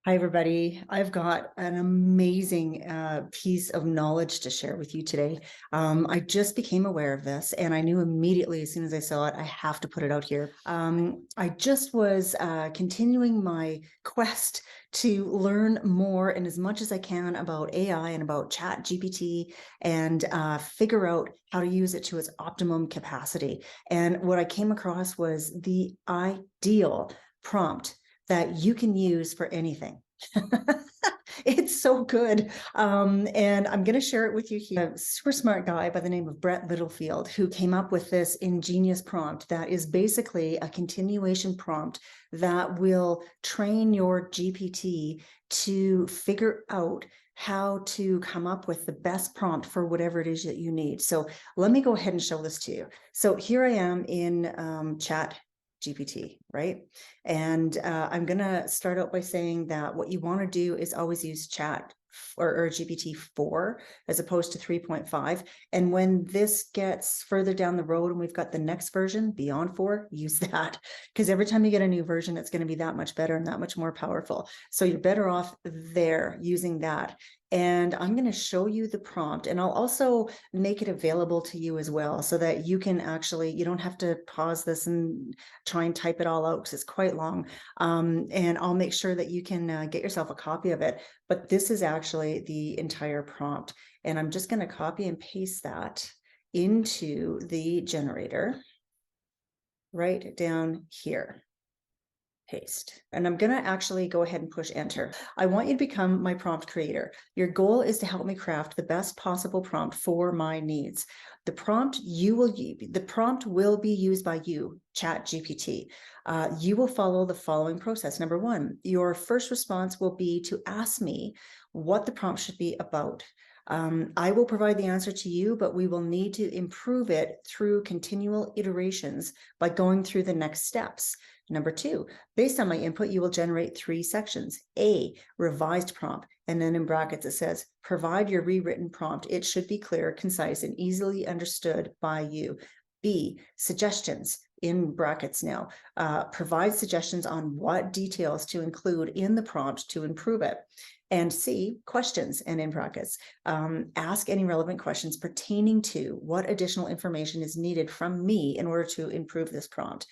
Hi, everybody. I've got an amazing piece of knowledge to share with you today. I just became aware of this, and I knew immediately as soon as I saw it, I have to put it out here. I just was continuing my quest to learn more and as much as I can about AI and about Chat GPT and figure out how to use it to its optimum capacity. And what I came across was the ideal prompt that you can use for anything. It's so good. And I'm going to share it with you here. A super smart guy by the name of Brett Littlefield, who came up with this ingenious prompt that is basically a continuation prompt that will train your GPT to figure out how to come up with the best prompt for whatever it is that you need. So let me go ahead and show this to you. So here I am in Chat GPT, right? And I'm going to start out by saying that what you want to do is always use Chat or GPT-4 as opposed to 3.5. And when this gets further down the road and we've got the next version beyond 4, use that, because every time you get a new version, it's going to be that much better and that much more powerful. So you're better off there using that. And I'm going to show you the prompt, and I'll also make it available to you as well so that you can actually, you don't have to pause this and try and type it all out because it's quite long. And I'll make sure that you can get yourself a copy of it. But this is actually the entire prompt. And I'm just going to copy and paste that into the generator right down here. Paste. And I'm going to actually go ahead and push enter. I want you to become my prompt creator. Your goal is to help me craft the best possible prompt for my needs. The prompt will be used by you, Chat GPT. You will follow the following process. Number 1, your first response will be to ask me what the prompt should be about. I will provide the answer to you, but we will need to improve it through continual iterations by going through the next steps. Number 2, based on my input, you will generate 3 sections. A, revised prompt, and then in brackets it says, provide your rewritten prompt. It should be clear, concise, and easily understood by you. B, suggestions, in brackets now. Provide suggestions on what details to include in the prompt to improve it. And C, questions, and in brackets, ask any relevant questions pertaining to what additional information is needed from me in order to improve this prompt.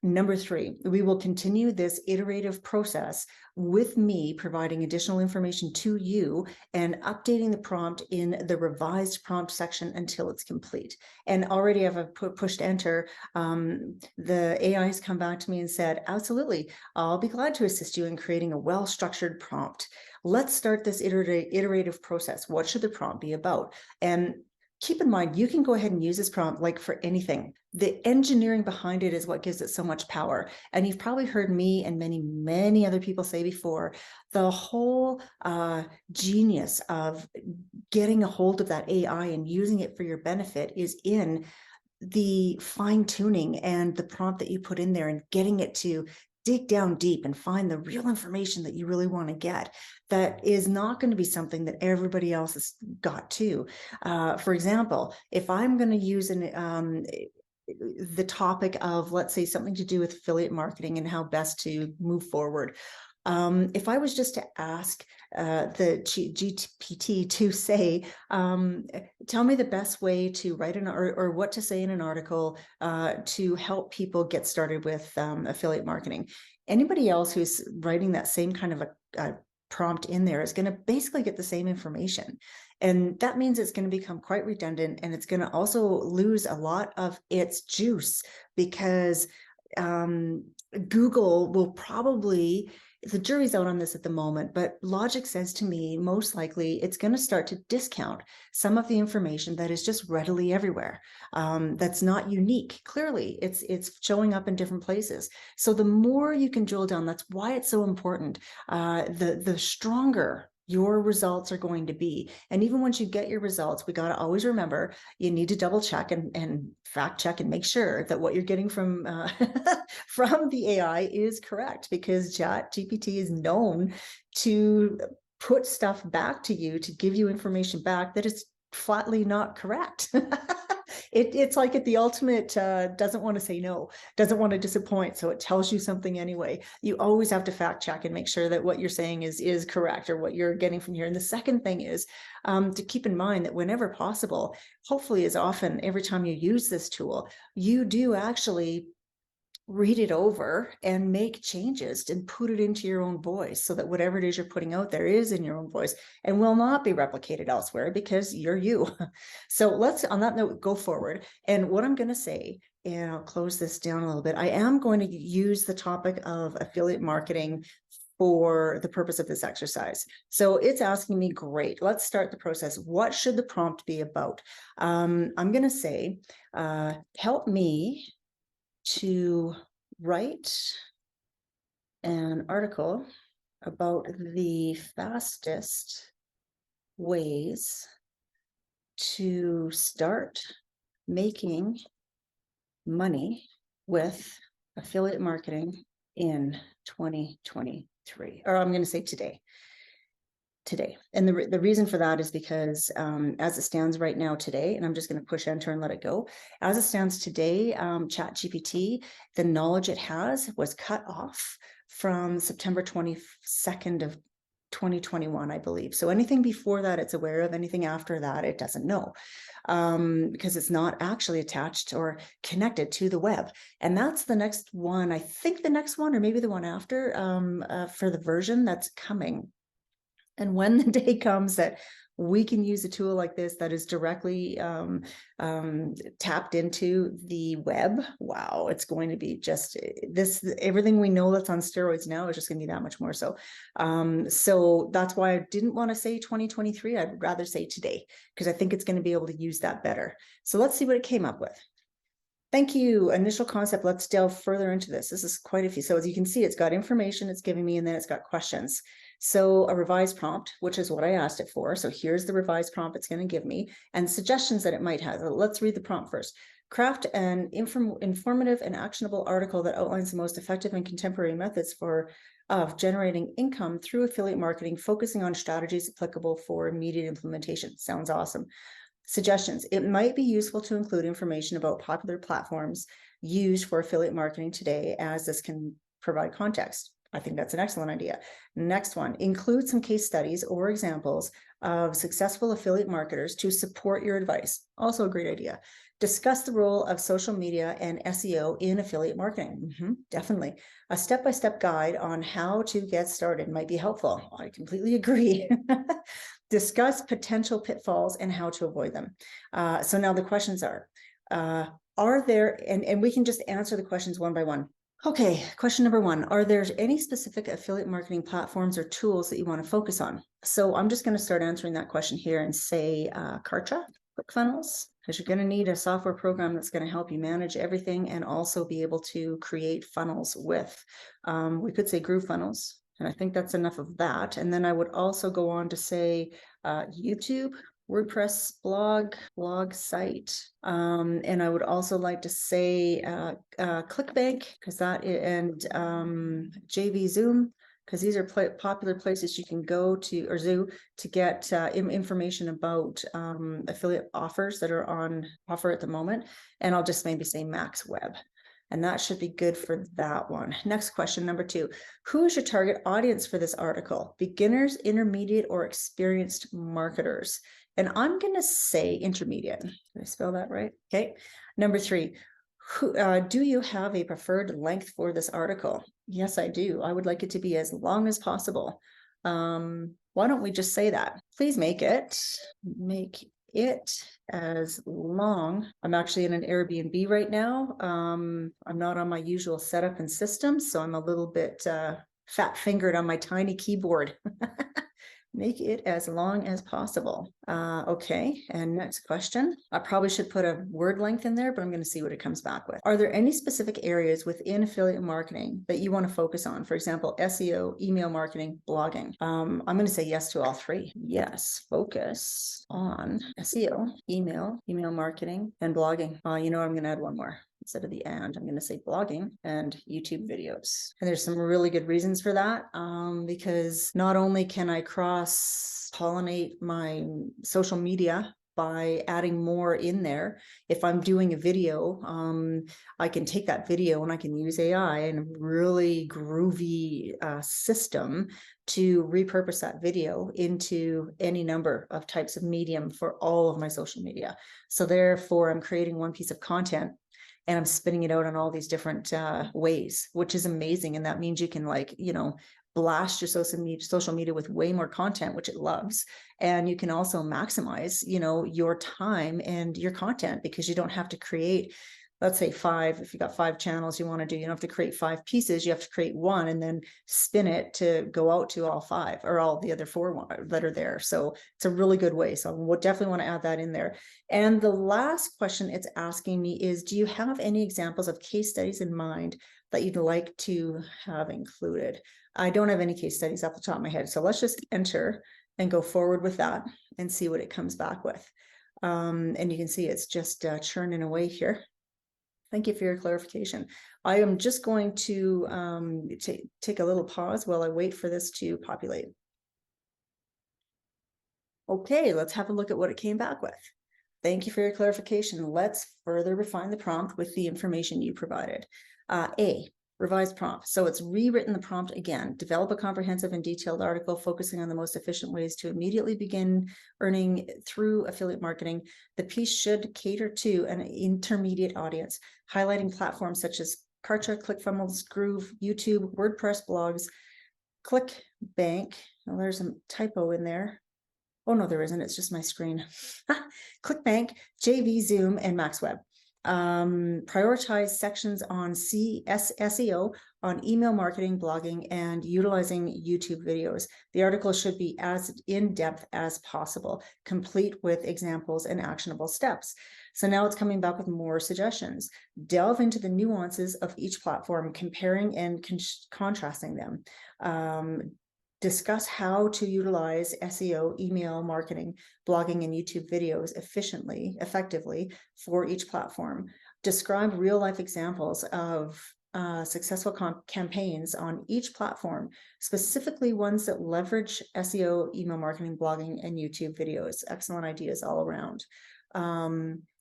Number 3, we will continue this iterative process with me providing additional information to you and updating the prompt in the revised prompt section until it's complete. And already I've pushed enter. The AI has come back to me and said, absolutely, I'll be glad to assist you in creating a well-structured prompt. Let's start this iterative process. What should the prompt be about? And keep in mind, you can go ahead and use this prompt like for anything. The engineering behind it is what gives it so much power. And you've probably heard me and many, many other people say before, the whole genius of getting a hold of that AI and using it for your benefit is in the fine tuning and the prompt that you put in there and getting it to dig down deep and find the real information that you really want to get. That is not going to be something that everybody else has got to. For example, if I'm going to use the topic of, let's say, something to do with affiliate marketing and how best to move forward. If I was just to ask the GPT to say, tell me the best way to write or what to say in an article to help people get started with affiliate marketing. Anybody else who's writing that same kind of a prompt in there is going to basically get the same information. And that means it's going to become quite redundant, and it's going to also lose a lot of its juice because Google will probably, the jury's out on this at the moment, but logic says to me, most likely it's going to start to discount some of the information that is just readily everywhere. That's not unique. Clearly, it's showing up in different places. So the more you can drill down, that's why it's so important. The stronger your results are going to be. And even once you get your results, we got to always remember, you need to double check and fact check and make sure that what you're getting from from the AI is correct, because Chat GPT is known to put stuff back to you, to give you information back that is flatly not correct. It's like the ultimate doesn't want to say no, doesn't want to disappoint. So it tells you something anyway. You always have to fact check and make sure that what you're saying is correct or what you're getting from here. And the second thing is to keep in mind that whenever possible, hopefully as often, every time you use this tool, you do actually read it over and make changes and put it into your own voice so that whatever it is you're putting out there is in your own voice and will not be replicated elsewhere because you're you. So let's, on that note, go forward. And what I'm going to say, and I'll close this down a little bit, I am going to use the topic of affiliate marketing for the purpose of this exercise. So it's asking me, great, let's start the process. What should the prompt be about? I'm going to say, help me to write an article about the fastest ways to start making money with affiliate marketing in 2023. Or I'm going to say today. And the reason for that is because as it stands right now today, and I'm just going to push enter and let it go. As it stands today, ChatGPT, the knowledge it has was cut off from September 22nd of 2021, I believe. So anything before that, it's aware of. Anything after that, it doesn't know, because it's not actually attached or connected to the web. And that's the next one. I think the next one, or maybe the one after, for the version that's coming. And when the day comes that we can use a tool like this that is directly tapped into the web, wow, it's going to be just this, everything we know that's on steroids now is just going to be that much more so. So that's why I didn't want to say 2023. I'd rather say today, because I think it's going to be able to use that better. So let's see what it came up with. Thank you. Initial concept. Let's delve further into this. This is quite a few. So as you can see, it's got information it's giving me, and then it's got questions. So a revised prompt, which is what I asked it for. So here's the revised prompt it's going to give me and suggestions that it might have. Let's read the prompt first. Craft an informative and actionable article that outlines the most effective and contemporary methods of generating income through affiliate marketing, focusing on strategies applicable for immediate implementation. Sounds awesome. Suggestions. It might be useful to include information about popular platforms used for affiliate marketing today, as this can provide context. I think that's an excellent idea. Next one, include some case studies or examples of successful affiliate marketers to support your advice. Also a great idea. Discuss the role of social media and SEO in affiliate marketing. Definitely. A step-by-step guide on how to get started might be helpful. I completely agree. Discuss potential pitfalls and how to avoid them. So now the questions are there, and we can just answer the questions one by one. Okay, question number one, are there any specific affiliate marketing platforms or tools that you want to focus on? So I'm just going to start answering that question here and say Kartra, ClickFunnels, because you're going to need a software program that's going to help you manage everything and also be able to create funnels with. We could say GrooveFunnels, and I think that's enough of that. And then I would also go on to say YouTube, WordPress blog site, and I would also like to say ClickBank, because that, and JV Zoom, because these are popular places you can go to, or Zoo, to get information about affiliate offers that are on offer at the moment. And I'll just maybe say Max Web. And that should be good for that one. Next question, number two. Who is your target audience for this article? Beginners, intermediate, or experienced marketers? And I'm going to say intermediate. Did I spell that right? Okay. Number three. Do you have a preferred length for this article? Yes, I do. I would like it to be as long as possible. Why don't we just say that? Please make it as long. I'm actually in an Airbnb right now. I'm not on my usual setup and system, so I'm a little bit fat fingered on my tiny keyboard. Make it as long as possible. Okay, and next question. I probably should put a word length in there, but I'm going to see what it comes back with. Are there any specific areas within affiliate marketing that you want to focus on? For example, SEO, email marketing, blogging. I'm going to say yes to all three. Yes, focus on SEO, email marketing, and blogging. You know, I'm going to add one more. Instead of the and, I'm going to say blogging and YouTube videos. And there's some really good reasons for that, because not only can I cross-pollinate my social media by adding more in there. If I'm doing a video, I can take that video and I can use AI and a really groovy system to repurpose that video into any number of types of medium for all of my social media. So therefore, I'm creating one piece of content and I'm spinning it out on all these different ways, which is amazing. And that means you can, like, you know, blast your social media with way more content, which it loves. And you can also maximize, you know, your time and your content, because you don't have to create, let's say if you got 5 channels you want to do, you don't have to create 5 pieces, you have to create one and then spin it to go out to all 5 or all the other 4 that are there. So it's a really good way. So I would definitely want to add that in there. And the last question it's asking me is, do you have any examples of case studies in mind that you'd like to have included? I don't have any case studies off the top of my head. So let's just enter and go forward with that and see what it comes back with. And you can see it's just churning away here. Thank you for your clarification. I am just going to take a little pause while I wait for this to populate. Okay, let's have a look at what it came back with. Thank you for your clarification. Let's further refine the prompt with the information you provided. A, revised prompt. So it's rewritten the prompt again. Develop a comprehensive and detailed article focusing on the most efficient ways to immediately begin earning through affiliate marketing. The piece should cater to an intermediate audience, highlighting platforms such as Kartra, ClickFunnels, Groove, YouTube, WordPress blogs, ClickBank. Well, there's a typo in there. Oh, no, there isn't. It's just my screen. ClickBank, JV, Zoom, and MaxWeb. Prioritize sections on SEO, on email marketing, blogging, and utilizing YouTube videos. The article should be as in-depth as possible, complete with examples and actionable steps. So now it's coming back with more suggestions. Delve into the nuances of each platform, comparing and contrasting them. Discuss how to utilize SEO, email marketing, blogging, and YouTube videos effectively for each platform. Describe real-life examples of successful campaigns on each platform, specifically ones that leverage SEO, email marketing, blogging, and YouTube videos. Excellent ideas all around.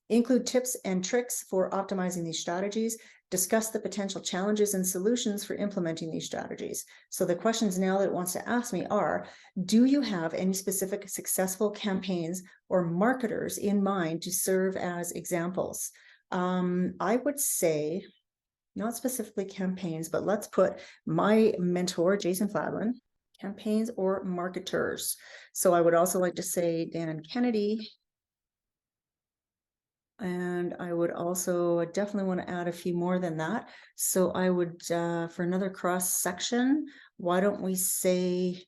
Include tips and tricks for optimizing these strategies. Discuss the potential challenges and solutions for implementing these strategies. So the questions now that it wants to ask me are, do you have any specific successful campaigns or marketers in mind to serve as examples? I would say not specifically campaigns, but let's put my mentor, Jason Fladlin, campaigns or marketers. So I would also like to say Dan and Kennedy. And I would also definitely want to add a few more than that. So I would, for another cross section, why don't we say,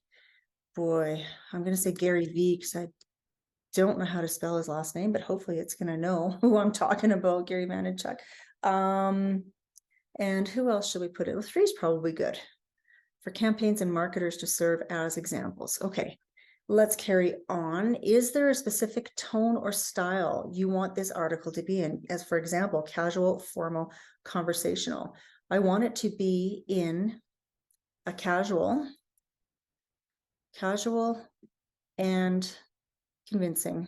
boy, I'm going to say Gary V, because I don't know how to spell his last name, but hopefully it's going to know who I'm talking about, Gary Vaynerchuk. And who else should we put it? Well, 3 is probably good for campaigns and marketers to serve as examples. Okay. Let's carry on. Is there a specific tone or style you want this article to be in? As for example, casual, formal, conversational. I want it to be in a casual and convincing.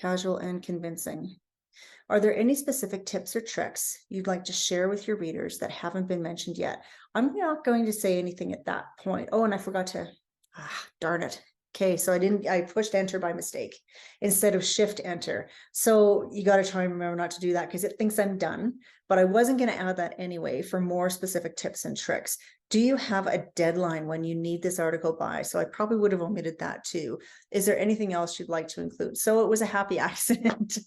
Casual and convincing. Are there any specific tips or tricks you'd like to share with your readers that haven't been mentioned yet? I'm not going to say anything at that point. Oh, and I forgot to darn it. Okay, so I pushed enter by mistake instead of shift enter. So you got to try and remember not to do that because it thinks I'm done, but I wasn't going to add that anyway for more specific tips and tricks. Do you have a deadline when you need this article by? So I probably would have omitted that too. Is there anything else you'd like to include? So it was a happy accident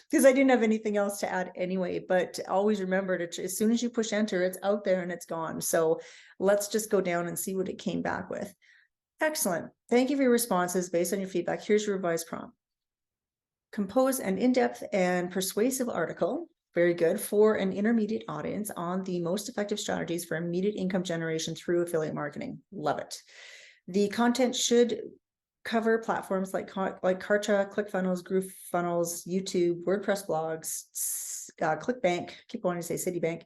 because I didn't have anything else to add anyway, but always remember to, as soon as you push enter, it's out there and it's gone. So let's just go down and see what it came back with. Excellent. Thank you for your responses. Based on your feedback, here's your revised prompt. Compose an in-depth and persuasive article, very good, for an intermediate audience on the most effective strategies for immediate income generation through affiliate marketing. Love it. The content should cover platforms like Kartra, ClickFunnels, GrooveFunnels, YouTube, WordPress blogs, ClickBank, keep wanting to say Citibank,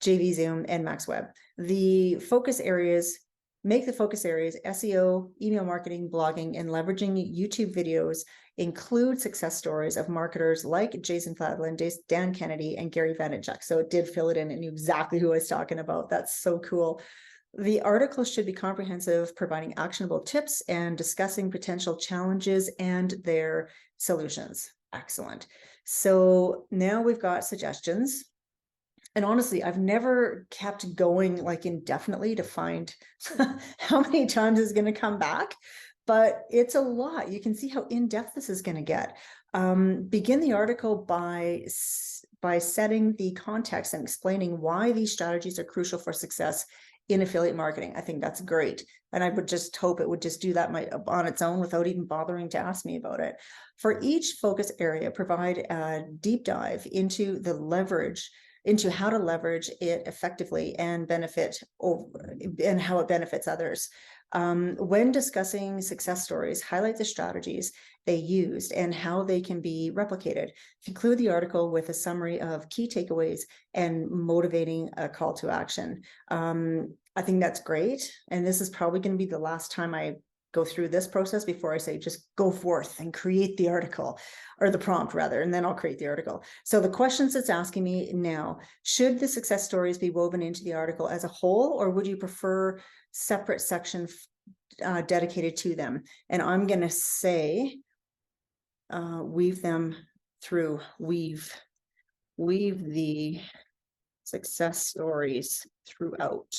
JV Zoom, and MaxWeb. The focus areas Make the focus areas SEO, email marketing, blogging, and leveraging YouTube videos. Include success stories of marketers like Jason Fladlin, Dan Kennedy, and Gary Vaynerchuk. So it did fill it in and knew exactly who I was talking about. That's so cool. The article should be comprehensive, providing actionable tips and discussing potential challenges and their solutions. Excellent. So now we've got suggestions. And honestly, I've never kept going like indefinitely to find how many times it's going to come back, but it's a lot. You can see how in-depth this is going to get. Begin the article by setting the context and explaining why these strategies are crucial for success in affiliate marketing. I think that's great. And I would just hope it would just do that on its own without even bothering to ask me about it. For each focus area, provide a deep dive into how to leverage it effectively and and how it benefits others. When discussing success stories, highlight the strategies they used and how they can be replicated. Conclude the article with a summary of key takeaways and motivating a call to action. I think that's great. And this is probably going to be the last time I go through this process before I say, just go forth and create the article, or the prompt rather, and then I'll create the article. So the questions it's asking me now: should the success stories be woven into the article as a whole, or would you prefer separate section dedicated to them? And I'm going to say, weave them through, weave the success stories throughout,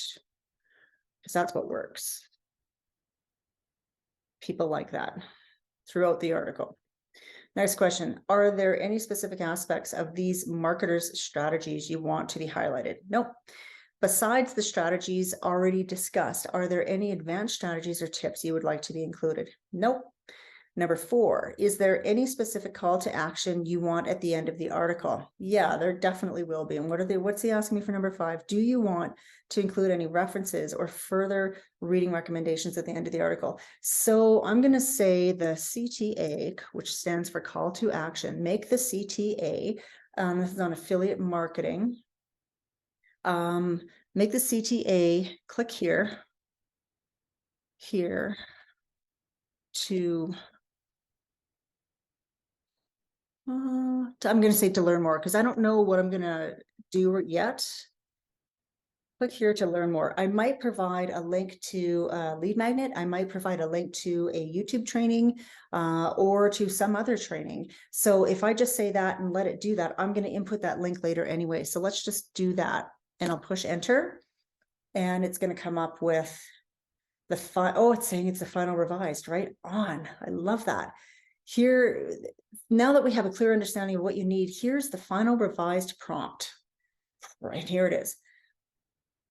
because that's what works. People like that throughout the article. Next question. Are there any specific aspects of these marketers' strategies you want to be highlighted? Nope. Besides the strategies already discussed, are there any advanced strategies or tips you would like to be included? Nope. Number 4, is there any specific call to action you want at the end of the article? Yeah, there definitely will be. And what's he asking me for number 5? Do you want to include any references or further reading recommendations at the end of the article? So I'm going to say the CTA, which stands for call to action, make the CTA, this is on affiliate marketing. Make the CTA, click here to I'm going to say to learn more, because I don't know what I'm going to do yet. Click here to learn more. I might provide a link to a lead magnet. I might provide a link to a YouTube training or to some other training. So if I just say that and let it do that, I'm going to input that link later anyway. So let's just do that, and I'll push enter, and it's going to come up with the it's saying it's the final revised, right on. I love that. Here, now that we have a clear understanding of what you need, here's the final revised prompt. Right here it is.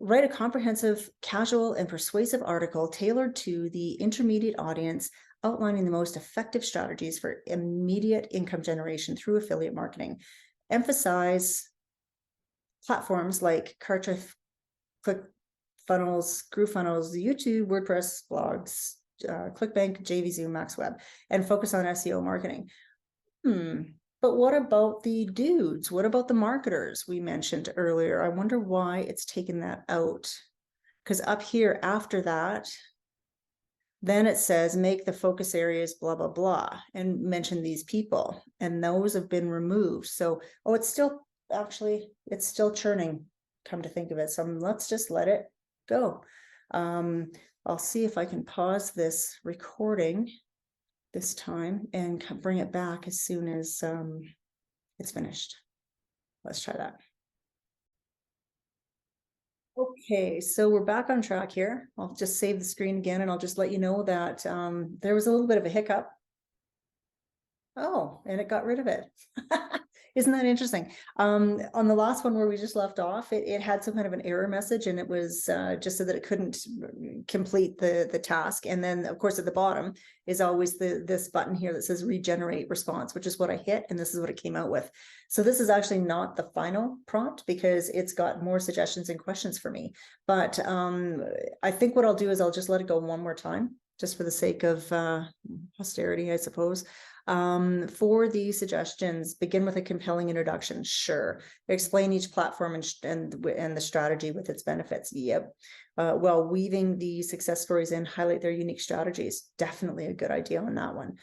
Write a comprehensive, casual, and persuasive article tailored to the intermediate audience, outlining the most effective strategies for immediate income generation through affiliate marketing. Emphasize platforms like Kartra, ClickFunnels, GrooveFunnels, YouTube, WordPress, blogs, ClickBank, JVZoo, MaxWeb, and focus on SEO marketing. But what about the dudes? What about the marketers we mentioned earlier? I wonder why it's taken that out. Because up here after that, then it says make the focus areas blah, blah, blah, and mention these people. And those have been removed. So, it's still, actually, it's still churning, come to think of it. So let's just let it go. I'll see if I can pause this recording this time and bring it back as soon as it's finished. Let's try that. Okay, so we're back on track here. I'll just save the screen again, and I'll just let you know that there was a little bit of a hiccup. Oh, and it got rid of it. Isn't that interesting? On the last one where we just left off, it had some kind of an error message, and it was just so that it couldn't complete the task. And then, of course, at the bottom is always this button here that says regenerate response, which is what I hit, and this is what it came out with. So this is actually not the final prompt, because it's got more suggestions and questions for me. But I think what I'll do is I'll just let it go one more time, just for the sake of posterity, I suppose. For the suggestions, begin with a compelling introduction. Sure. Explain each platform and the strategy with its benefits. Yep. While weaving the success stories in, highlight their unique strategies. Definitely a good idea on that one.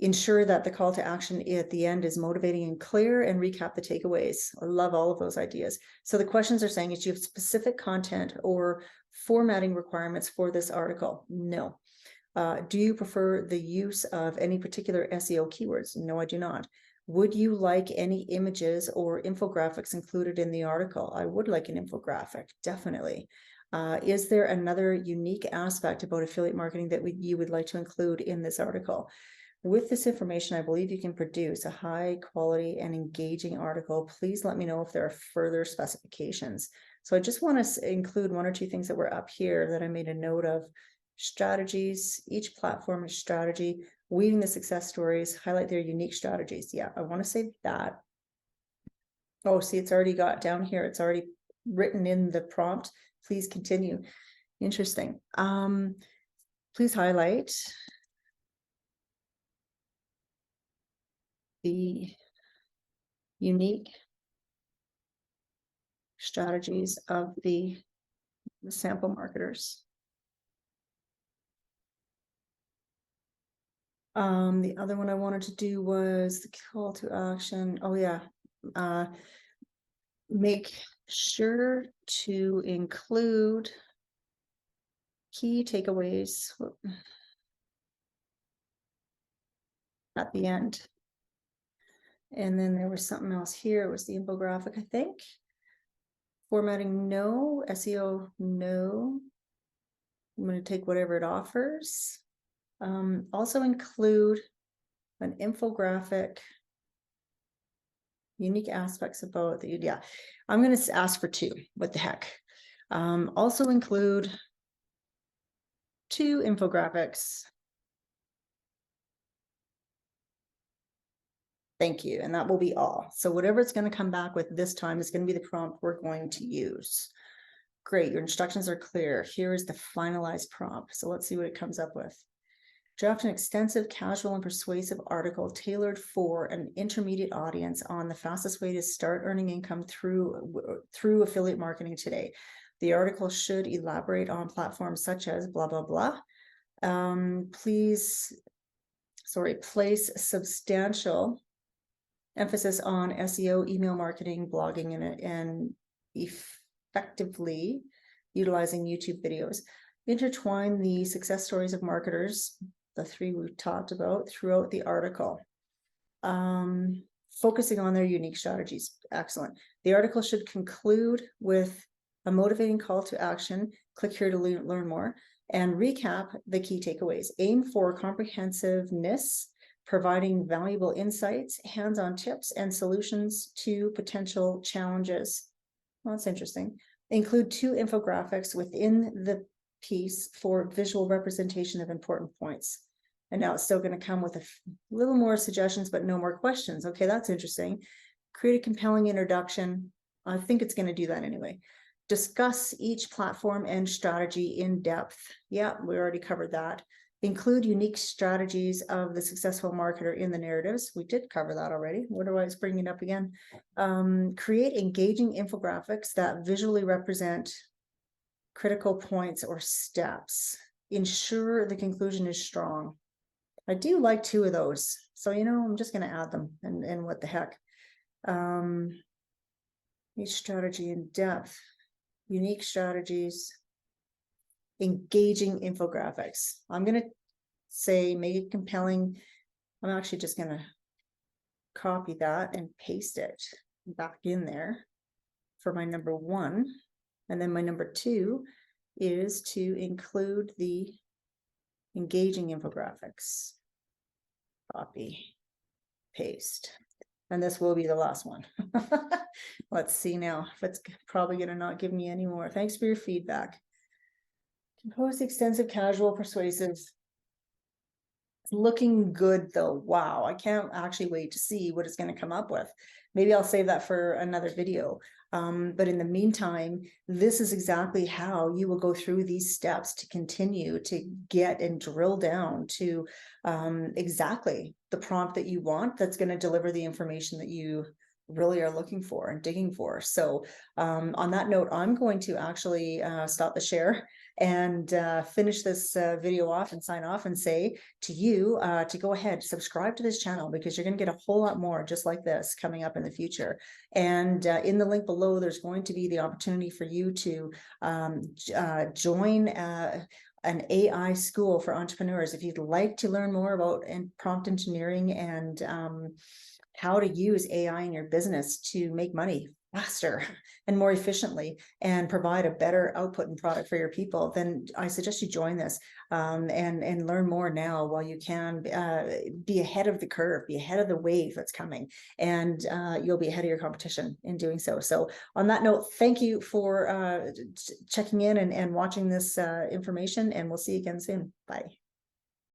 Ensure that the call to action at the end is motivating and clear, and recap the takeaways. I love all of those ideas. So the questions are saying, is you have specific content or formatting requirements for this article? No. Do you prefer the use of any particular SEO keywords? No, I do not. Would you like any images or infographics included in the article? I would like an infographic, definitely. Is there another unique aspect about affiliate marketing that you would like to include in this article? With this information, I believe you can produce a high quality and engaging article. Please let me know if there are further specifications. So I just want to include one or two things that were up here that I made a note of. Strategies, each platform is strategy, weaving the success stories, highlight their unique strategies. Yeah, I want to say that. Oh, see, it's already got down here. It's already written in the prompt. Please continue. Interesting. Please highlight the unique strategies of the sample marketers. The other one I wanted to do was the call to action. Oh yeah. Make sure to include key takeaways at the end. And then there was something else here. It was the infographic, I think. Formatting, no. SEO, no. I'm going to take whatever it offers. Also include an infographic, unique aspects about the, yeah, I'm going to ask for 2. What the heck? Also include 2 infographics. Thank you. And that will be all. So whatever it's going to come back with this time is going to be the prompt we're going to use. Great. Your instructions are clear. Here is the finalized prompt. So let's see what it comes up with. Draft an extensive, casual, and persuasive article tailored for an intermediate audience on the fastest way to start earning income through affiliate marketing today. The article should elaborate on platforms such as blah, blah, blah. Place substantial emphasis on SEO, email marketing, blogging, and effectively utilizing YouTube videos. Intertwine the success stories of marketers, the 3 we've talked about, throughout the article. Focusing on their unique strategies. Excellent. The article should conclude with a motivating call to action. Click here to learn more, and recap the key takeaways. Aim for comprehensiveness, providing valuable insights, hands-on tips, and solutions to potential challenges. Well, that's interesting. Include 2 infographics within the piece for visual representation of important points. And now it's still going to come with a little more suggestions, but no more questions. Okay, that's interesting. Create a compelling introduction. I think it's going to do that anyway. Discuss each platform and strategy in depth. Yeah, we already covered that. Include unique strategies of the successful marketer in the narratives. We did cover that already. What do I bring it up again? Create engaging infographics that visually represent critical points or steps. Ensure the conclusion is strong. I do like 2 of those. So, I'm just going to add them. And what the heck? Each strategy in depth. Unique strategies. Engaging infographics. I'm going to say make it compelling. I'm actually just going to copy that and paste it back in there for my number 1. And then my number 2 is to include the engaging infographics. Copy, paste. And this will be the last one. Let's see now if it's probably going to not give me any more. Thanks for your feedback. Compose extensive, casual, persuasive. It's looking good though. Wow, I can't actually wait to see what it's going to come up with. Maybe I'll save that for another video. But in the meantime, this is exactly how you will go through these steps to continue to get and drill down to exactly the prompt that you want that's going to deliver the information that you really are looking for and digging for. So on that note, I'm going to actually stop the share and finish this video off and sign off and say to you to go ahead, subscribe to this channel, because you're going to get a whole lot more just like this coming up in the future. And in the link below, there's going to be the opportunity for you to join an AI school for entrepreneurs. If you'd like to learn more about prompt engineering and how to use AI in your business to make money faster and more efficiently and provide a better output and product for your people, then I suggest you join this and learn more now while you can. Be ahead of the curve, be ahead of the wave that's coming, and you'll be ahead of your competition in doing so. So on that note, thank you for checking in and watching this information, and we'll see you again soon. Bye.